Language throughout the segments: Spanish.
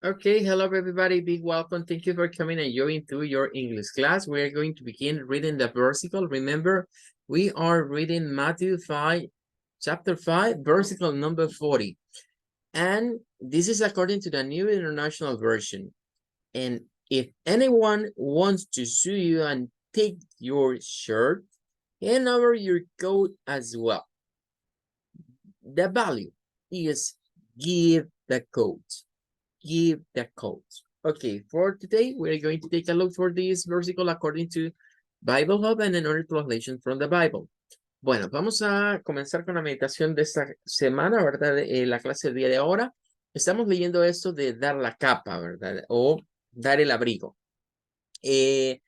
Okay, hello everybody, big welcome. Thank you for coming and joining to your English class. We are going to begin reading the versicle. Remember, we are reading Matthew 5, chapter 5, versicle number 40. And this is according to the New International Version. And if anyone wants to sue you and take your shirt, hand over your coat as well. The value is give the coat. Give the coat. Okay, for today, we're going to take a look for this versicle according to Bible Hub and another translation from the Bible. Bueno, vamos a comenzar con la meditación de esta semana, ¿verdad? La clase del día de ahora. Estamos leyendo esto de dar la capa, ¿verdad? O dar el abrigo. El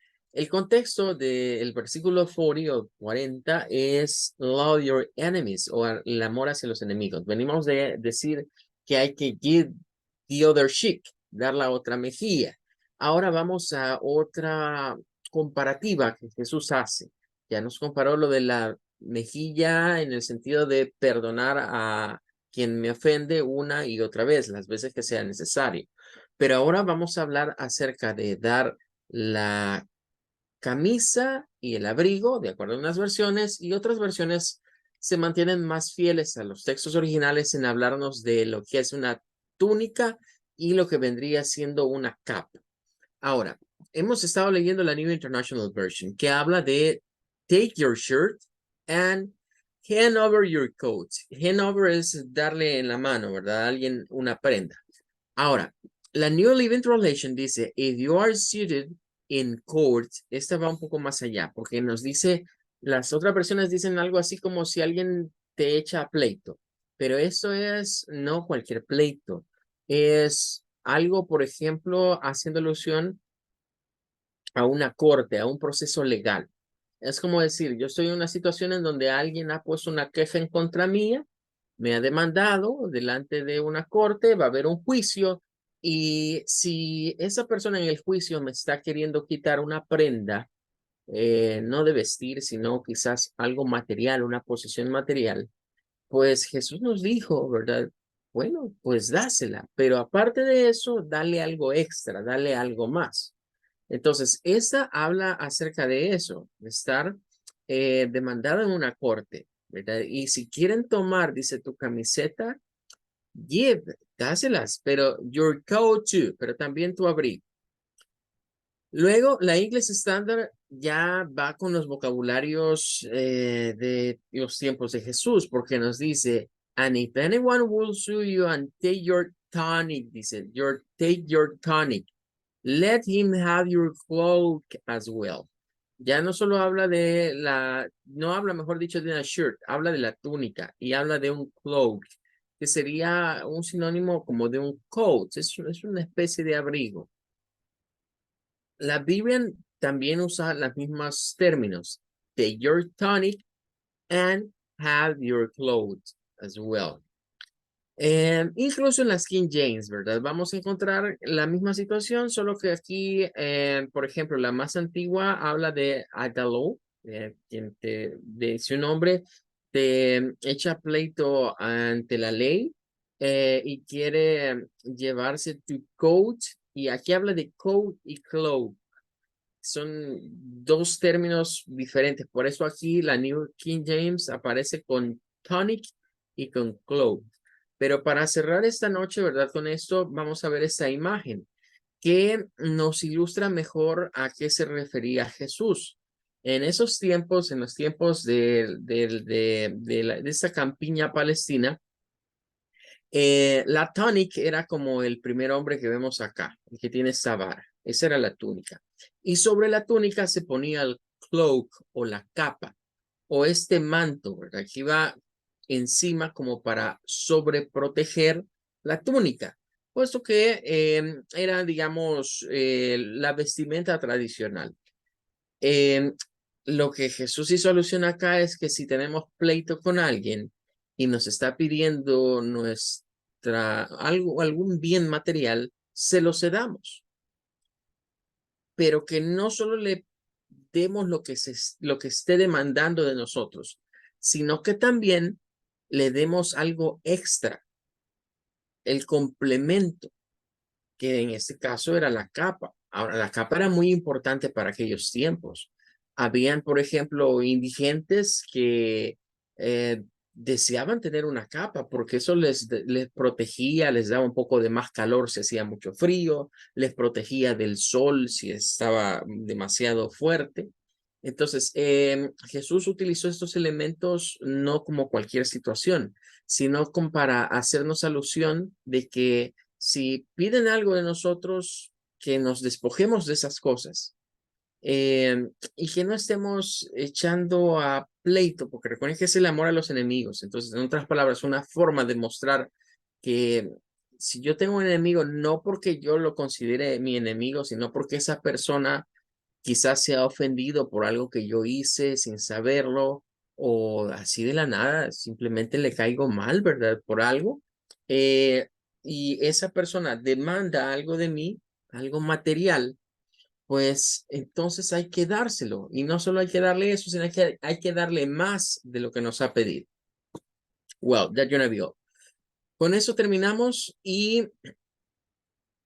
contexto del versículo 40 o 40 es love your enemies o el amor hacia los enemigos. Venimos de decir que hay que give the other cheek, dar la otra mejilla. Ahora vamos a otra comparativa que Jesús hace. Ya nos comparó lo de la mejilla en el sentido de perdonar a quien me ofende una y otra vez, las veces que sea necesario. Pero ahora vamos a hablar acerca de dar la camisa y el abrigo, de acuerdo a unas versiones, y otras versiones se mantienen más fieles a los textos originales en hablarnos de lo que es una túnica y lo que vendría siendo una capa. Ahora, hemos estado leyendo la New International Version, que habla de take your shirt and hand over your coat. Hand over es darle en la mano, ¿verdad? A alguien una prenda. Ahora, la New Living Translation dice, if you are seated in court, esta va un poco más allá, porque nos dice, las otras versiones dicen algo así como si alguien te echa a pleito, pero eso es no cualquier pleito, es algo, por ejemplo, haciendo alusión a una corte, a un proceso legal. Es como decir, yo estoy en una situación en donde alguien ha puesto una queja en contra mía, me ha demandado delante de una corte, va a haber un juicio y si esa persona en el juicio me está queriendo quitar una prenda, no de vestir, sino quizás algo material, una posesión material, pues Jesús nos dijo, ¿verdad? Bueno, pues dásela, pero aparte de eso, dale algo extra, dale algo más. Entonces, esta habla acerca de eso, de estar demandado en una corte, ¿verdad? Y si quieren tomar, dice tu camiseta, give, dáselas, pero your coat too, pero también tu abrigo. Luego, la English Standard ya va con los vocabularios de los tiempos de Jesús, porque nos dice, and if anyone will sue you and take your tonic, dice, take your tonic, let him have your cloak as well. Ya no solo habla de no habla, mejor dicho, de una shirt, habla de la túnica y habla de un cloak, que sería un sinónimo como de un coat, es una especie de abrigo. La Biblia también usa los mismos términos, take your tonic and have your clothes as well. Incluso en las King James, ¿verdad? Vamos a encontrar la misma situación, solo que aquí, por ejemplo, la más antigua habla de Adalo, quien de su nombre te echa pleito ante la ley y quiere llevarse tu coat, y aquí habla de coat y cloak. Son dos términos diferentes, por eso aquí la New King James aparece con tonic y con cloak. Pero para cerrar esta noche, ¿verdad? Con esto vamos a ver esta imagen que nos ilustra mejor a qué se refería Jesús. En esos tiempos, en los tiempos de esta campiña palestina, la tunic era como el primer hombre que vemos acá, el que tiene esa vara. Esa era la túnica. Y sobre la túnica se ponía el cloak o la capa o este manto, ¿verdad? Que iba encima como para sobreproteger la túnica, puesto que era, digamos, la vestimenta tradicional. Lo que Jesús hizo alusión acá es que si tenemos pleito con alguien y nos está pidiendo algún bien material, se lo cedamos, pero que no solo le demos lo que esté demandando de nosotros, sino que también le demos algo extra, el complemento. que en este caso era la capa. Ahora, la capa era muy importante para aquellos tiempos. Habían, por ejemplo, indigentes que deseaban tener una capa porque eso les protegía, les daba un poco de más calor si hacía mucho frío, les protegía del sol si estaba demasiado fuerte. Entonces, Jesús utilizó estos elementos no como cualquier situación, sino como para hacernos alusión de que si piden algo de nosotros, que nos despojemos de esas cosas y que no estemos echando a pleito, porque recuerden que es el amor a los enemigos. Entonces, en otras palabras, una forma de mostrar que si yo tengo un enemigo, no porque yo lo considere mi enemigo, sino porque esa persona quizás se ha ofendido por algo que yo hice sin saberlo o así de la nada, simplemente le caigo mal, ¿verdad? Por algo. Eh, y esa persona demanda algo de mí, algo material, pues entonces hay que dárselo. Y no solo hay que darle eso, sino que hay que darle más de lo que nos ha pedido. Well, that you know. Con eso terminamos y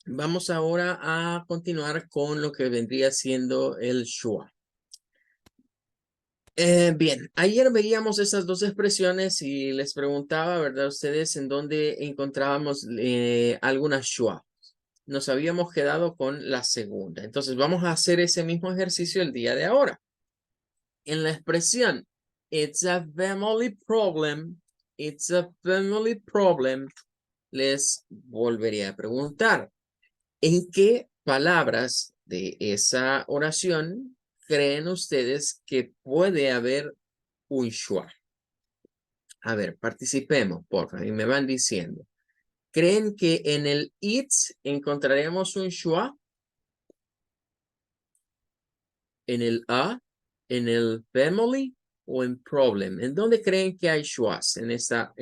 vamos ahora a continuar con lo que vendría siendo el Shua. Bien, ayer veíamos esas dos expresiones y les preguntaba, ¿verdad? Ustedes en dónde encontrábamos alguna Shua. Nos habíamos quedado con la segunda. Entonces vamos a hacer ese mismo ejercicio el día de ahora. En la expresión, it's a family problem, it's a family problem, les volvería a preguntar, ¿en qué palabras de esa oración creen ustedes que puede haber un schwa? A ver, participemos, por favor, y me van diciendo. ¿Creen que en el it's encontraremos un schwa? ¿En el a? ¿En el family? ¿O en problem? ¿En dónde creen que hay schwas en estas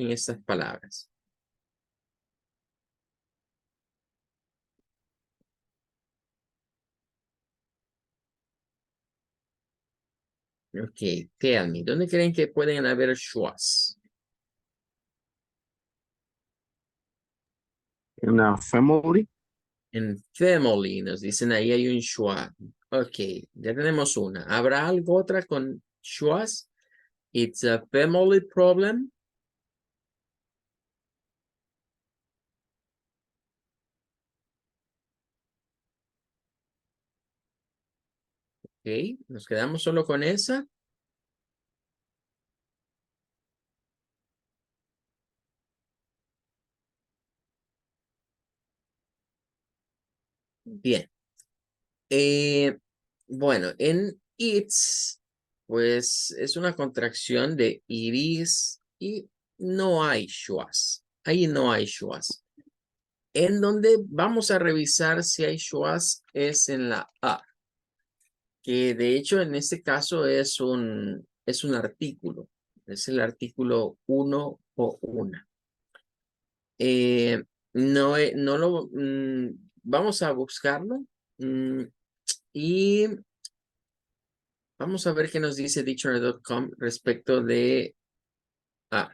palabras? Ok, tell me, ¿dónde creen que pueden haber schwas? In a family, En family, nos dicen ahí hay un schwa. Ok, ya tenemos una. ¿Habrá algo otra con schwas? It's a family problem. Ok, nos quedamos solo con esa. Bien. Eh, bueno, en it's, pues es una contracción de iris y no hay schwas. Ahí no hay schwas. En donde vamos a revisar si hay schwas es en la A, que de hecho en este caso es un artículo. Es el artículo uno o una. No, no lo, vamos a buscarlo y vamos a ver qué nos dice dictionary.com respecto de... Ah,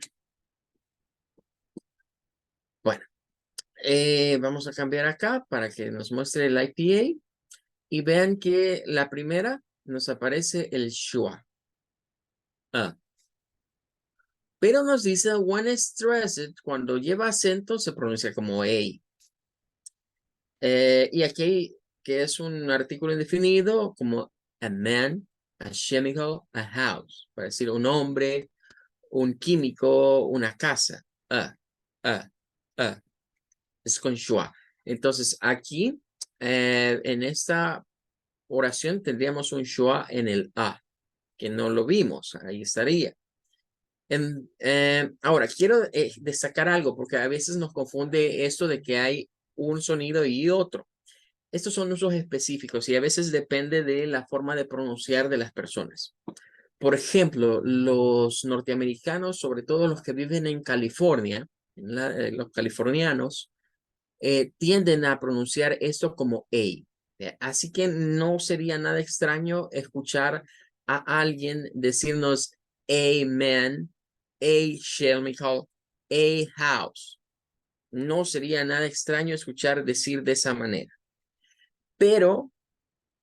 bueno, vamos a cambiar acá para que nos muestre el IPA y vean que la primera nos aparece el schwa. Ah, pero nos dice when stressed, cuando lleva acento se pronuncia como A. Y aquí que es un artículo indefinido como a man, a chemical, a house, para decir un hombre, un químico, una casa. Ah, ah, es con schwa. Entonces aquí en esta oración tendríamos un schwa en el a, que no lo vimos, ahí estaría. Ahora, quiero destacar algo porque a veces nos confunde esto de que hay un sonido y otro. Estos son usos específicos y a veces depende de la forma de pronunciar de las personas. Por ejemplo, los norteamericanos, sobre todo los que viven en California, los californianos, tienden a pronunciar esto como A. Así que no sería nada extraño escuchar a alguien decirnos a man, a chemical, a house. no sería nada extraño escuchar decir de esa manera. Pero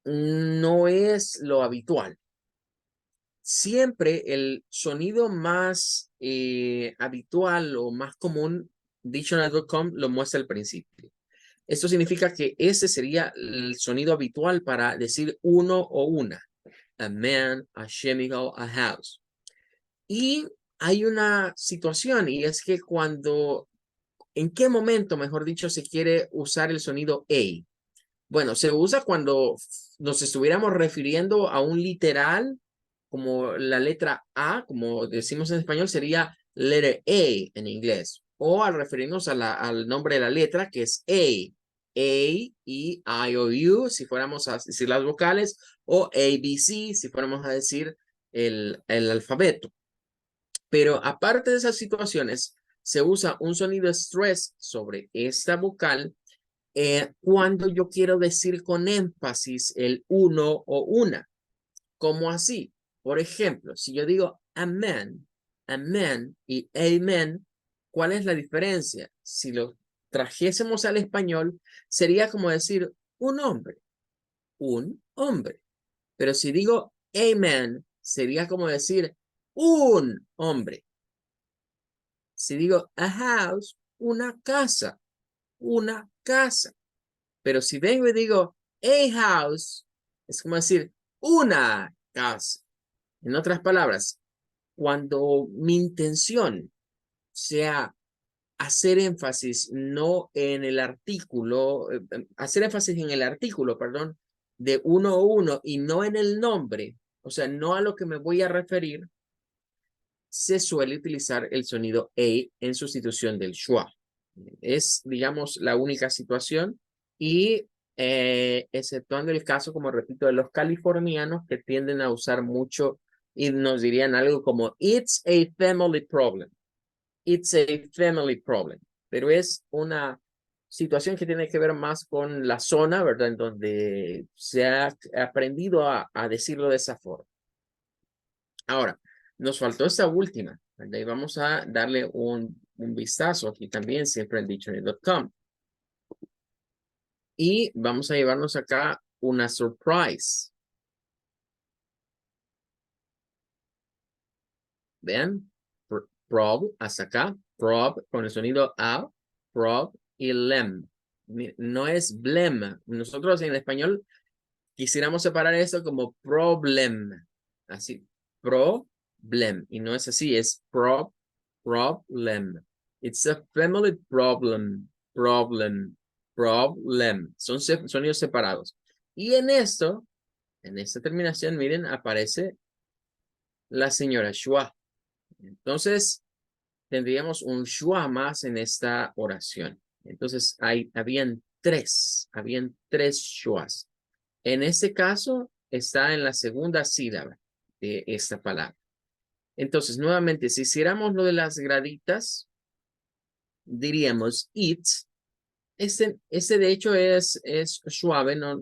no es lo habitual. Siempre el sonido más habitual o más común, dictionary.com lo muestra al principio. Esto significa que ese sería el sonido habitual para decir uno o una. A man, a chemical, a house. Y hay una situación y es que ¿en qué momento, mejor dicho, se quiere usar el sonido A? Bueno, se usa cuando nos estuviéramos refiriendo a un literal, como la letra A, como decimos en español, sería letter A en inglés. O al referirnos al nombre de la letra, que es A. A, E, I, O, U, si fuéramos a decir las vocales, o A, B, C, si fuéramos a decir el alfabeto. Pero aparte de esas situaciones, se usa un sonido stress sobre esta vocal cuando yo quiero decir con énfasis el uno o una. ¿Cómo así? Por ejemplo, si yo digo amen y amen, ¿cuál es la diferencia? Si lo trajésemos al español, sería como decir un hombre. Pero si digo amen, sería como decir un hombre. Si digo a house, una casa. Pero si vengo y digo a house, es como decir una casa. En otras palabras, cuando mi intención sea hacer énfasis no en el artículo, hacer énfasis en el artículo, perdón, de uno o uno y no en el nombre, o sea, no a lo que me voy a referir, se suele utilizar el sonido A en sustitución del schwa. Es, digamos, la única situación y exceptuando el caso, como repito, de los californianos que tienden a usar mucho y nos dirían algo como it's a family problem. It's a family problem. Pero es una situación que tiene que ver más con la zona, ¿verdad? En donde se ha aprendido a decirlo de esa forma. Ahora, nos faltó esta última, ¿verdad? Y vamos a darle un vistazo aquí también, siempre en dictionary.com. Y vamos a llevarnos acá una surprise. Vean, prob, hasta acá, prob, con el sonido A, prob y lem. No es blem. Nosotros en español quisiéramos separar esto como problem. Así, problem. Y no es así, es problem. It's a family problem. Problem. Son sonidos separados. Y en esta terminación, miren, aparece la señora Shua. Entonces, tendríamos un Shua más en esta oración. Entonces, habían tres Shuas. En este caso, está en la segunda sílaba de esta palabra. Entonces, nuevamente, si hiciéramos lo de las graditas, diríamos it. Este de hecho es suave, no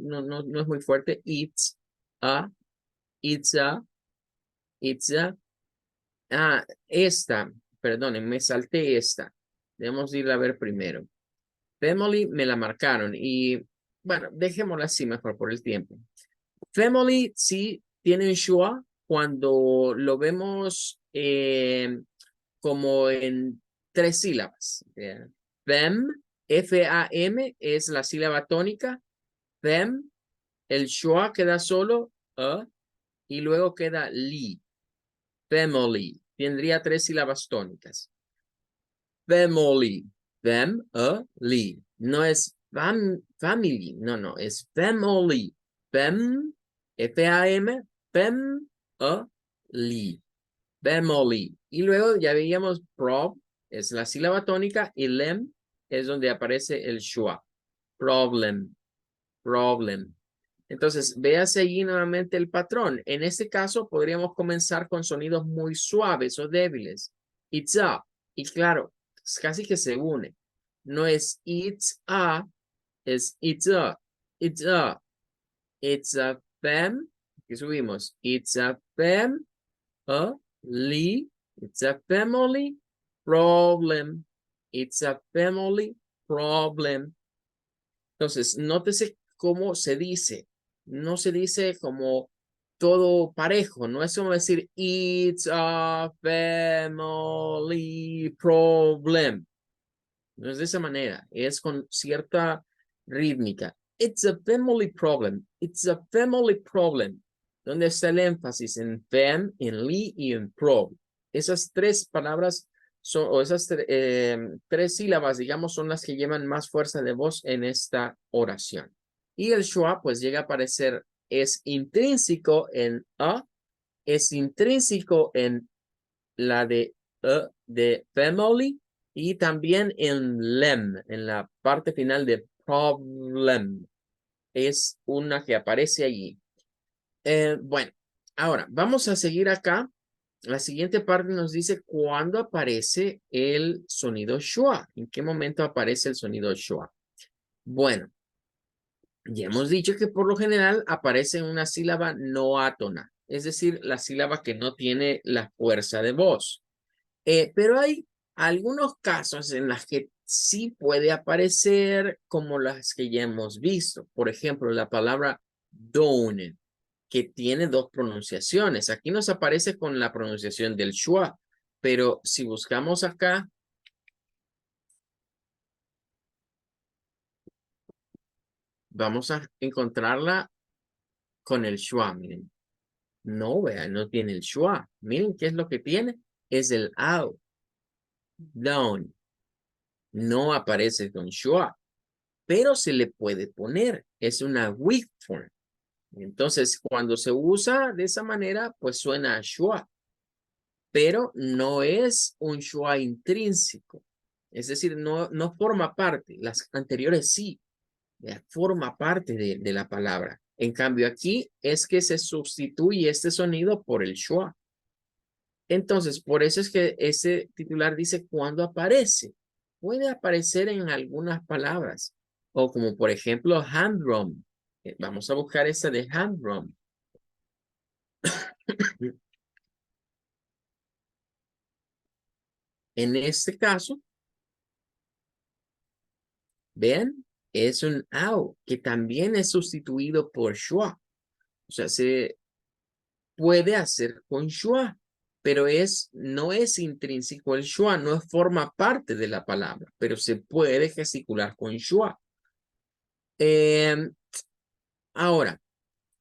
es muy fuerte. It's a, it's a, it's a. Esta, perdonen, me salté esta. Debemos ir a ver primero. Family me la marcaron y, bueno, dejémosla así mejor por el tiempo. Family sí tiene un schwa cuando lo vemos como en tres sílabas. Fem, F-A-M es la sílaba tónica. Fem, el schwa queda solo, y luego queda li. Family, tendría tres sílabas tónicas. Family, fem, li. No es family, no, es family. Fem, F-A-M, fem, li. Family. Y luego ya veíamos prob, es la sílaba tónica, y lem es donde aparece el schwa. Problem. Entonces, véase allí nuevamente el patrón. En este caso, podríamos comenzar con sonidos muy suaves o débiles. It's a. Y claro, casi que se une. No es it's a, es it's a. It's a. It's a fem. Aquí subimos. It's a family. It's a family problem. It's a family problem. Entonces, nótese cómo se dice. No se dice como todo parejo. No es como decir, it's a family problem. No es de esa manera. Es con cierta rítmica. It's a family problem. It's a family problem. ¿Dónde está el énfasis? En fam, en li y en prob. Esas tres palabras son, o esas tres sílabas, digamos, son las que llevan más fuerza de voz en esta oración. Y el schwa, pues llega a aparecer, es intrínseco en a, es intrínseco en la de family, y también en lem, en la parte final de problem. Es una que aparece allí. Bueno, ahora vamos a seguir acá. La siguiente parte nos dice cuándo aparece el sonido schwa. ¿En qué momento aparece el sonido schwa? Bueno, ya hemos dicho que por lo general aparece en una sílaba no átona, es decir, la sílaba que no tiene la fuerza de voz. Pero hay algunos casos en los que sí puede aparecer como las que ya hemos visto. Por ejemplo, la palabra done, que tiene dos pronunciaciones. Aquí nos aparece con la pronunciación del schwa, pero si buscamos acá, vamos a encontrarla con el schwa. Miren, no, vean, no tiene el schwa. Miren qué es lo que tiene. Es el au, down. No aparece con schwa, pero se le puede poner. Es una weak form. Entonces, cuando se usa de esa manera, pues suena a schwa, pero no es un schwa intrínseco. Es decir, no forma parte. Las anteriores sí, forma parte de la palabra. En cambio, aquí es que se sustituye este sonido por el schwa. Entonces, por eso es que ese titular dice cuando aparece. Puede aparecer en algunas palabras, o como por ejemplo hand drum. Vamos a buscar esa de hand drum. En este caso, vean, es un au, que también es sustituido por schwa. O sea, se puede hacer con schwa, pero no es intrínseco el schwa, no forma parte de la palabra, pero se puede gesticular con schwa. Ahora,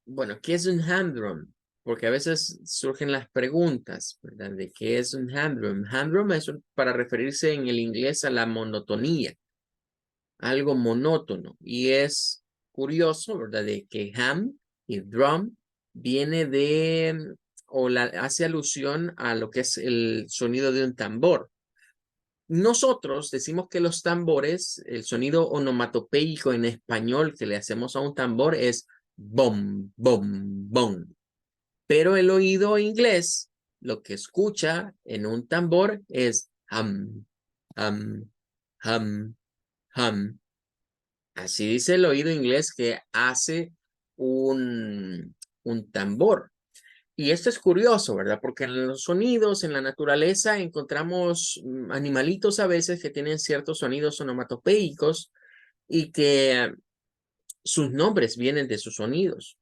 bueno, ¿qué es un hand drum? Porque a veces surgen las preguntas, ¿verdad? ¿De qué es un hand drum? Hand drum es para referirse en el inglés a la monotonía, algo monótono. Y es curioso, ¿verdad? De que ham y drum viene de, hace alusión a lo que es el sonido de un tambor. Nosotros decimos que los tambores, el sonido onomatopeico en español que le hacemos a un tambor es bom, bom, bom. Pero el oído inglés, lo que escucha en un tambor es hum, hum, hum, hum. Así dice el oído inglés que hace un tambor. Y esto es curioso, ¿verdad? Porque en los sonidos, en la naturaleza, encontramos animalitos a veces que tienen ciertos sonidos onomatopeicos y que sus nombres vienen de sus sonidos.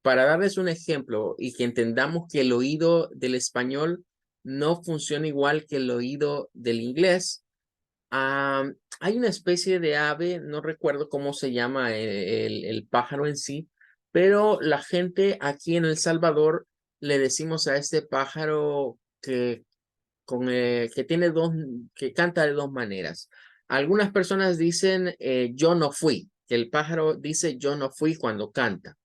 Para darles un ejemplo y que entendamos que el oído del español no funciona igual que el oído del inglés, hay una especie de ave, no recuerdo cómo se llama el pájaro en sí, pero la gente aquí en El Salvador le decimos a este pájaro que tiene que canta de dos maneras. Algunas personas dicen yo no fui, que el pájaro dice yo no fui cuando canta.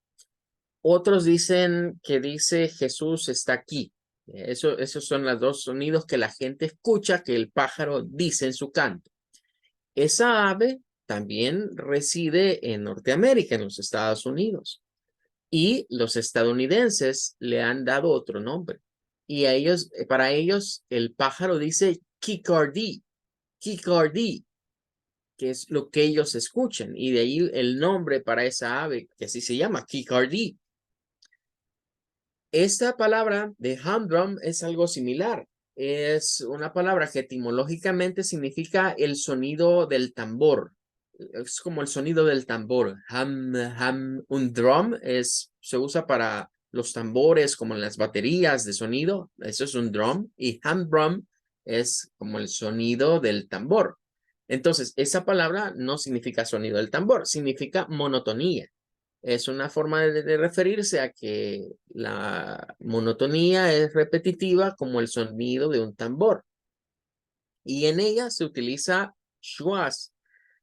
Otros dicen que dice Jesús está aquí. Esos son los dos sonidos que la gente escucha que el pájaro dice en su canto. Esa ave también reside en Norteamérica, en los Estados Unidos. Y los estadounidenses le han dado otro nombre. Y para ellos, el pájaro dice Kikardí, Kikardí, que es lo que ellos escuchan. Y de ahí el nombre para esa ave, que así se llama, Kikardí. Esta palabra de humdrum es algo similar. es una palabra que etimológicamente significa el sonido del tambor. Es como el sonido del tambor. Un drum se usa para los tambores, como en las baterías de sonido. Eso es un drum. Y ham drum es como el sonido del tambor. Entonces, esa palabra no significa sonido del tambor, significa monotonía. Es una forma de referirse a que la monotonía es repetitiva como el sonido de un tambor. Y en ella se utiliza schwas,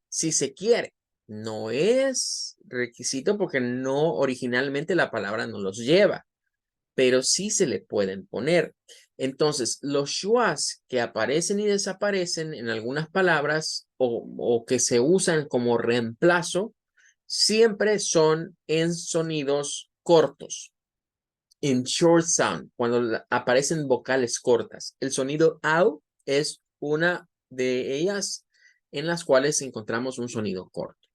si se quiere. No es requisito porque no originalmente la palabra no los lleva, pero sí se le pueden poner. Entonces, los schwas que aparecen y desaparecen en algunas palabras o que se usan como reemplazo, siempre son en sonidos cortos, en short sound, cuando aparecen vocales cortas. El sonido au es una de ellas en las cuales encontramos un sonido corto.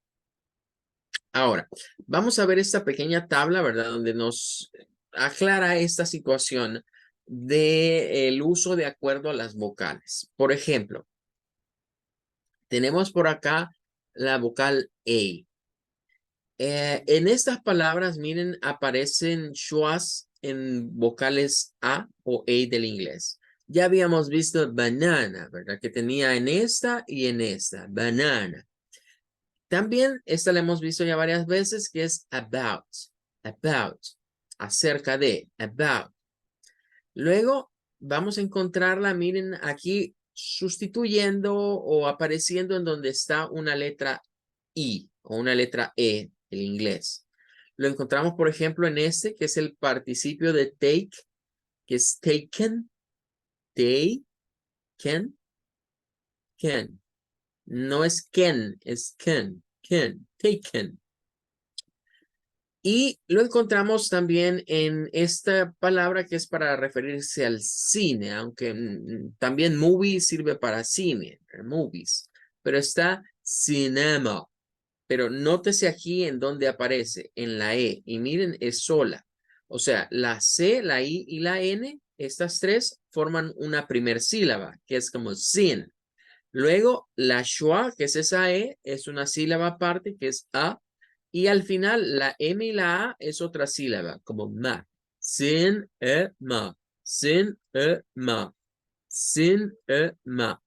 Ahora, vamos a ver esta pequeña tabla, ¿verdad? Donde nos aclara esta situación del uso de acuerdo a las vocales. Por ejemplo, tenemos por acá la vocal A. En estas palabras, miren, aparecen schwas en vocales A o A del inglés. Ya habíamos visto banana, ¿verdad? Que tenía en esta y en esta, banana. También esta la hemos visto ya varias veces, que es about, acerca de, about. Luego vamos a encontrarla, miren, aquí sustituyendo o apareciendo en donde está una letra I o una letra E, el inglés. Lo encontramos, por ejemplo, en este, que es el participio de take, que es taken, taken, can. No es can, es can, taken. Y lo encontramos también en esta palabra que es para referirse al cine, aunque también movie sirve para cine, movies, pero está cinema. Pero nótese aquí en donde aparece, en la E, y miren, es sola. O sea, la C, la I y la N, estas tres forman una primer sílaba, que es como sin. Luego, la schwa, que es esa E, es una sílaba aparte, que es A. Y al final, la M y la A es otra sílaba, como ma. Sin, ma. Sin, ma. Sin, ma.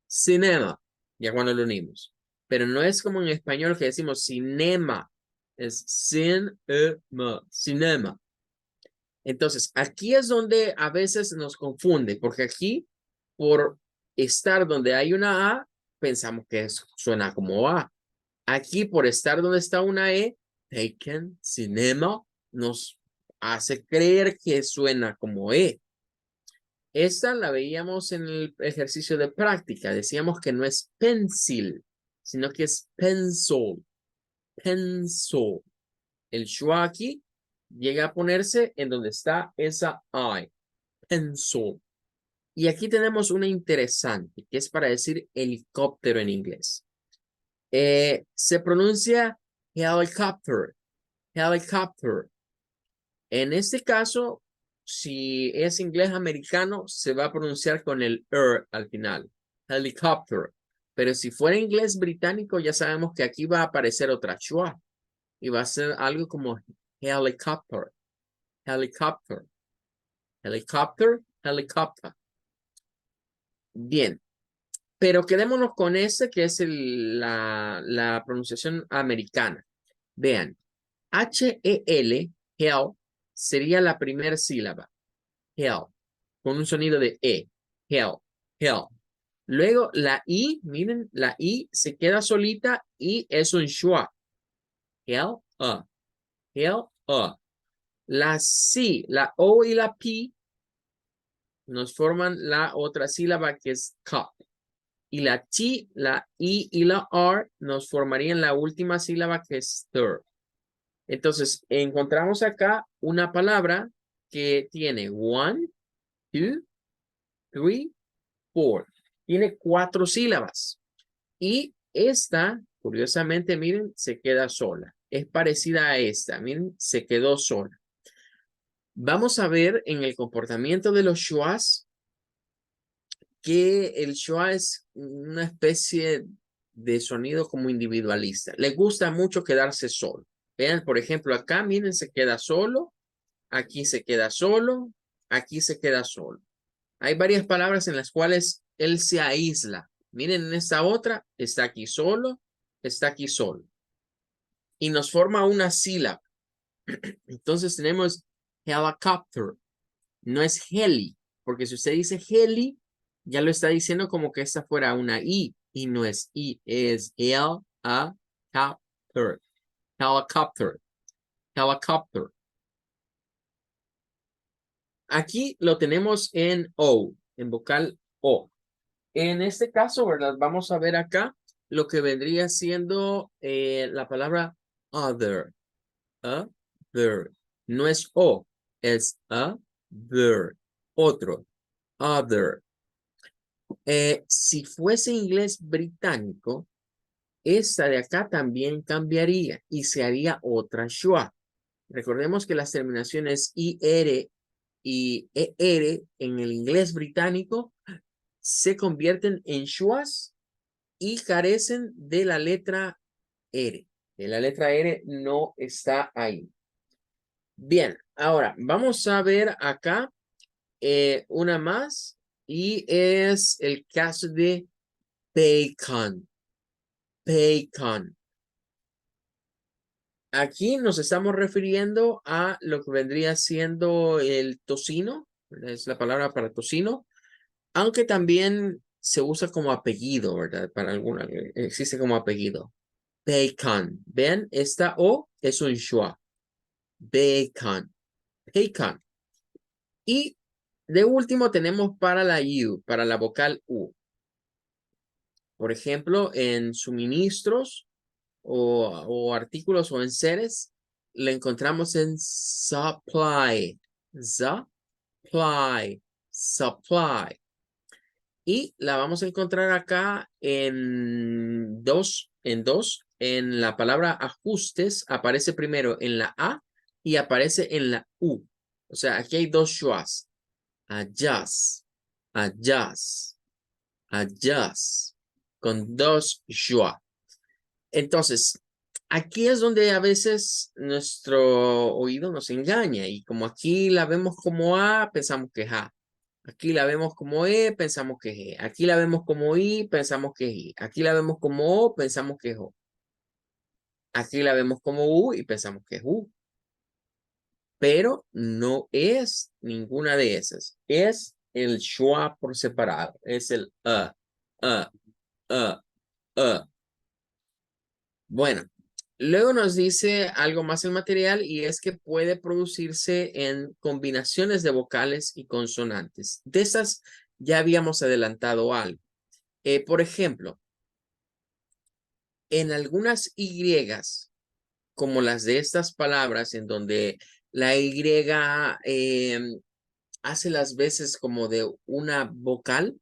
Cinema. Ya cuando lo unimos. Pero no es como en español que decimos cinema. Es sin, cinema. Entonces, aquí es donde a veces nos confunde, porque aquí, por estar donde hay una A, pensamos que suena como A. Aquí, por estar donde está una E, taken, cinema, nos hace creer que suena como E. Esta la veíamos en el ejercicio de práctica. Decíamos que no es pencil, sino que es pencil. Pencil. El schwa aquí llega a ponerse en donde está esa I. Pencil. Y aquí tenemos una interesante, que es para decir helicóptero en inglés. Se pronuncia helicopter. Helicopter. En este caso, si es inglés americano, se va a pronunciar con el al final. Helicopter. Pero si fuera inglés británico, ya sabemos que aquí va a aparecer otra schwa. Y va a ser algo como helicopter. Helicopter. Helicopter. Helicopter. Bien. Pero quedémonos con ese que es la pronunciación americana. Vean. H-E-L, hell, sería la primera sílaba. Hell. Con un sonido de E. Hell. Hell. Luego la I, miren, la I se queda solita y es un schwa. Hell, Hell, La C, la O y la P nos forman la otra sílaba que es cup. Y la T, la I y la R nos formarían la última sílaba que es stir. Entonces, encontramos acá una palabra que tiene 1, 2, 3, 4. Tiene 4 sílabas. Y esta, curiosamente, miren, se queda sola. Es parecida a esta. Miren, se quedó sola. Vamos a ver en el comportamiento de los schwas que el schwa es una especie de sonido como individualista. Le gusta mucho quedarse solo. Vean, por ejemplo, acá, miren, se queda solo, aquí se queda solo, aquí se queda solo. Hay varias palabras en las cuales él se aísla. Miren, en esta otra, está aquí solo, está aquí solo. Y nos forma una sílaba. Entonces tenemos helicopter. No es heli, porque si usted dice heli, ya lo está diciendo como que esta fuera una I, y no es I, es helicopter, helicopter, helicopter. Aquí lo tenemos en O, en vocal O. En este caso, ¿verdad? Vamos a ver acá lo que vendría siendo la palabra other, other. No es O, es other, otro, other. Si fuese inglés británico, esta de acá también cambiaría y se haría otra schwa. Recordemos que las terminaciones IR y ER en el inglés británico se convierten en schwas y carecen de la letra R. La letra R no está ahí. Bien, ahora vamos a ver acá una más y es el caso de bacon. Bacon. Aquí nos estamos refiriendo a lo que vendría siendo el tocino, ¿verdad? Es la palabra para tocino, aunque también se usa como apellido, ¿verdad? Para alguna, existe como apellido. Bacon. ¿Ven? Esta O es un schwa. Bacon. Bacon. Y de último tenemos para la U, para la vocal U. Por ejemplo, en suministros o artículos o enseres, le encontramos en supply. Supply. Supply. Y la vamos a encontrar acá en dos. En la palabra ajustes aparece primero en la A y aparece en la U. O sea, aquí hay dos schwas. Adjust. Adjust. Adjust. Con dos schwa. Entonces, aquí es donde a veces nuestro oído nos engaña y como aquí la vemos como A, pensamos que es A. Aquí la vemos como E, pensamos que es E. Aquí la vemos como I, pensamos que es I. Aquí la vemos como O, pensamos que es O. Aquí la vemos como U y pensamos que es U. Pero no es ninguna de esas. Es el schwa por separado. Es el A, A, A. Bueno, luego nos dice algo más el material y es que puede producirse en combinaciones de vocales y consonantes. De esas ya habíamos adelantado algo. Por ejemplo, en algunas Y, como las de estas palabras, en donde la Y hace las veces como de una vocal,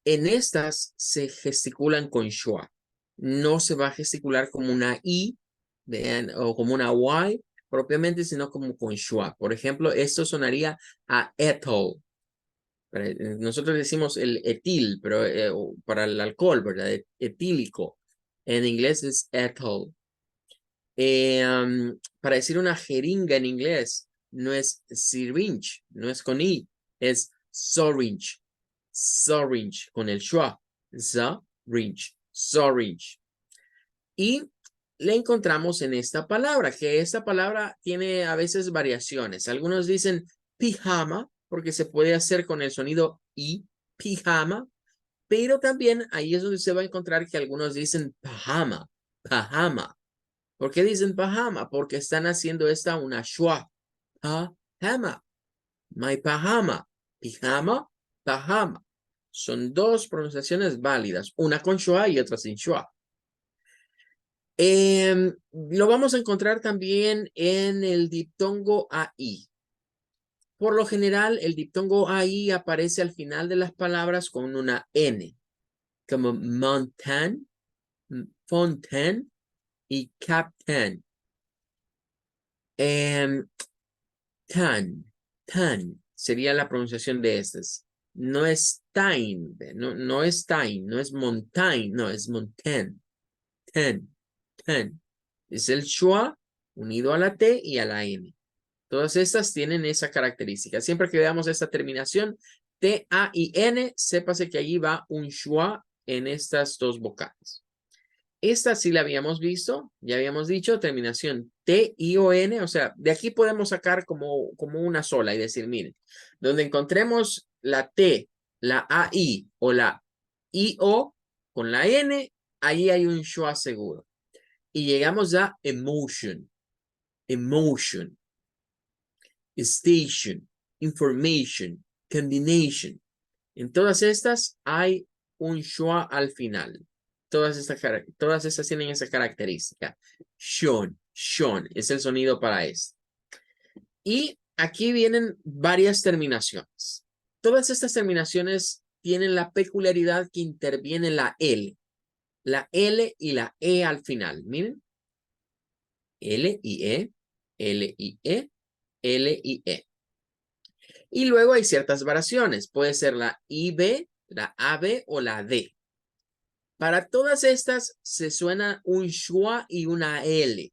en estas se gesticulan con schwa. No se va a gesticular como una I, vean, o como una Y propiamente, sino como con schwa. Por ejemplo, esto sonaría a ethyl. Nosotros decimos el etil, pero para el alcohol, ¿verdad? Etílico. En inglés es ethyl. Para decir una jeringa en inglés, no es syringe, no es con I, es syringe. Syringe, con el schwa. Syringe, syringe. Y le encontramos en esta palabra, que esta palabra tiene a veces variaciones. Algunos dicen pijama, porque se puede hacer con el sonido I, pijama, pero también ahí es donde se va a encontrar que algunos dicen pajama, pajama. ¿Por qué dicen pajama? Porque están haciendo esta una schwa. Pajama, my pajama, pijama, pajama. Son dos pronunciaciones válidas, una con schwa y otra sin schwa. Lo vamos a encontrar también en el diptongo AI. Por lo general, el diptongo AI aparece al final de las palabras con una N, como mountain, fontaine y captain. Tan sería la pronunciación de estas. No es time, no es time, no es mountain, no, es mountain. Ten. Es el schwa unido a la T y a la N. Todas estas tienen esa característica. Siempre que veamos esta terminación, T, A y N, sépase que allí va un schwa en estas dos vocales. Esta sí la habíamos visto, ya habíamos dicho, terminación T, I o N, o sea, de aquí podemos sacar como una sola y decir, miren, donde encontremos la T, la AI o la IO con la N, ahí hay un schwa seguro. Y llegamos a emotion, station, information, combination. En todas estas hay un schwa al final. Todas estas tienen esa característica. Shon es el sonido para esto. Y aquí vienen varias terminaciones. Todas estas terminaciones tienen la peculiaridad que interviene la L y la E al final. Miren. L y E, L y E, L y E. Y luego hay ciertas variaciones. Puede ser la IB, la AB o la D. Para todas estas se suena un schwa y una L.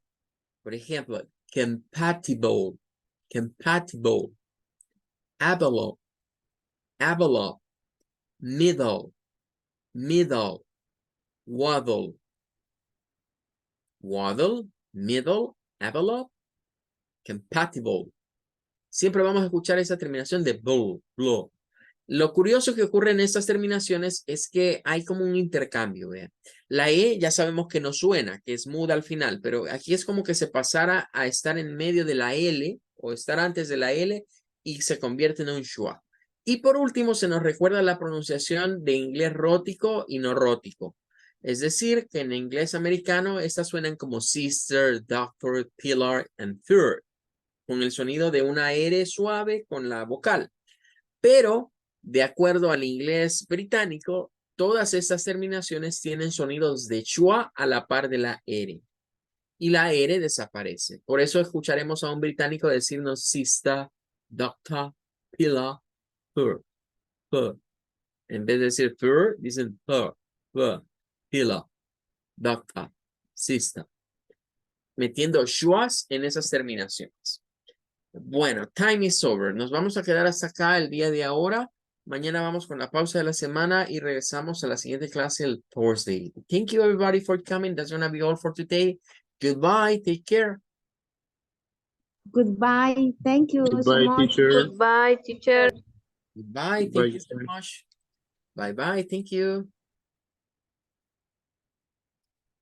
Por ejemplo, compatible, envelope, middle, waddle, middle, envelope, compatible. Siempre vamos a escuchar esa terminación de bull. Lo curioso que ocurre en estas terminaciones es que hay como un intercambio. ¿Vean? La E ya sabemos que no suena, que es muda al final, pero aquí es como que se pasara a estar en medio de la L o estar antes de la L y se convierte en un schwa. Y por último se nos recuerda la pronunciación de inglés rótico y no rótico. Es decir, que en inglés americano estas suenan como sister, doctor, pillar, and third, con el sonido de una R suave con la vocal. Pero, de acuerdo al inglés británico, todas estas terminaciones tienen sonidos de schwa a la par de la R. Y la R desaparece. Por eso escucharemos a un británico decirnos sister, doctor, pillar, her. En vez de decir her, dicen her, pillar, doctor, sister. Metiendo schwas en esas terminaciones. Bueno, time is over. Nos vamos a quedar hasta acá el día de ahora. Mañana vamos con la pausa de la semana y regresamos a la siguiente clase el Thursday. Thank you everybody for coming. That's gonna be all for today. Goodbye. Take care. Goodbye. Thank you so Goodbye, much. teacher. Goodbye, teacher. Goodbye. Goodbye, Thank you so teacher. much. Bye bye. Thank you.